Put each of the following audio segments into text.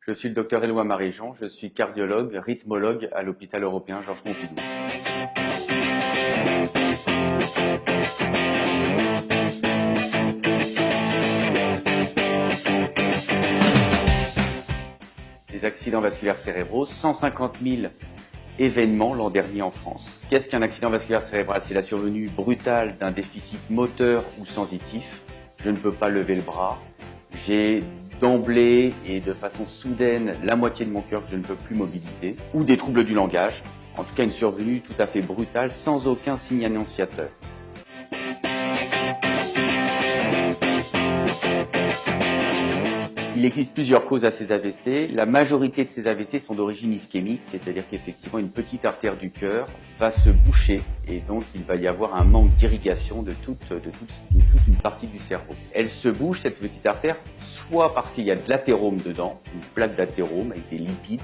Je suis le docteur Éloi Maréjean, je suis cardiologue, rythmologue à l'hôpital européen Georges Pompidou. Les accidents vasculaires cérébraux, 150 000 événements l'an dernier en France. Qu'est-ce qu'un accident vasculaire cérébral? C'est la survenue brutale d'un déficit moteur ou sensitif. Je ne peux pas lever le bras. J'ai d'emblée et de façon soudaine la moitié de mon cœur que je ne peux plus mobiliser. Ou des troubles du langage. En tout cas, une survenue tout à fait brutale sans aucun signe annonciateur. Il existe plusieurs causes à ces AVC. La majorité de ces AVC sont d'origine ischémique, c'est-à-dire qu'effectivement une petite artère du cœur va se boucher et donc il va y avoir un manque d'irrigation de toute une partie du cerveau. Elle se bouche, cette petite artère, soit parce qu'il y a de l'athérome dedans, une plaque d'athérome avec des lipides,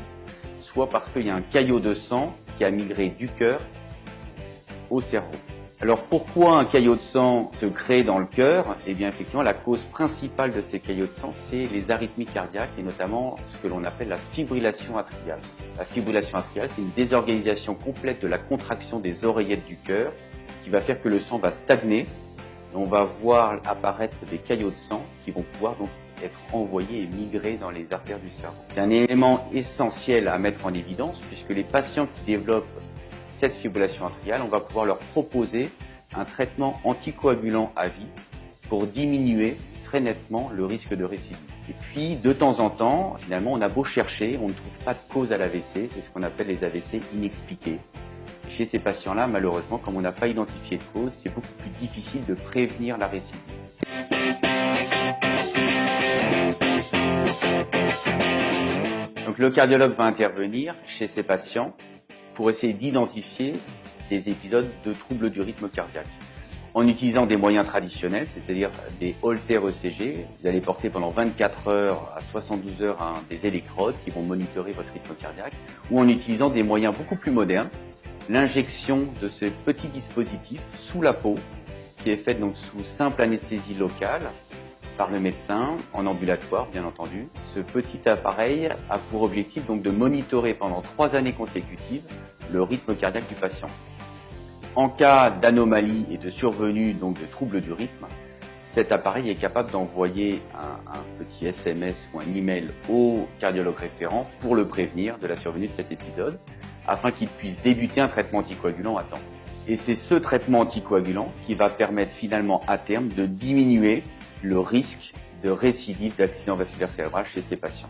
soit parce qu'il y a un caillot de sang qui a migré du cœur au cerveau. Alors pourquoi un caillot de sang se crée dans le cœur? Eh bien effectivement la cause principale de ces caillots de sang c'est les arythmies cardiaques et notamment ce que l'on appelle la fibrillation atriale. La fibrillation atriale c'est une désorganisation complète de la contraction des oreillettes du cœur qui va faire que le sang va stagner et on va voir apparaître des caillots de sang qui vont pouvoir donc être envoyés et migrer dans les artères du cerveau. C'est un élément essentiel à mettre en évidence puisque les patients qui développent cette fibrillation atriale, on va pouvoir leur proposer un traitement anticoagulant à vie pour diminuer très nettement le risque de récidive. Et puis, de temps en temps, finalement, on a beau chercher, on ne trouve pas de cause à l'AVC, c'est ce qu'on appelle les AVC inexpliqués. Chez ces patients-là, malheureusement, comme on n'a pas identifié de cause, c'est beaucoup plus difficile de prévenir la récidive. Donc, le cardiologue va intervenir chez ces patients pour essayer d'identifier des épisodes de troubles du rythme cardiaque. En utilisant des moyens traditionnels, c'est-à-dire des Holter ECG, vous allez porter pendant 24 heures à 72 heures des électrodes qui vont monitorer votre rythme cardiaque, ou en utilisant des moyens beaucoup plus modernes, l'injection de ce petit dispositif sous la peau, qui est faite donc sous simple anesthésie locale, par le médecin, en ambulatoire bien entendu. Ce petit appareil a pour objectif donc de monitorer pendant 3 années consécutives le rythme cardiaque du patient. En cas d'anomalie et de survenue donc de troubles du rythme, cet appareil est capable d'envoyer un petit SMS ou un email au cardiologue référent pour le prévenir de la survenue de cet épisode, afin qu'il puisse débuter un traitement anticoagulant à temps. Et c'est ce traitement anticoagulant qui va permettre finalement à terme de diminuer le risque de récidive d'accident vasculaire cérébral chez ces patients.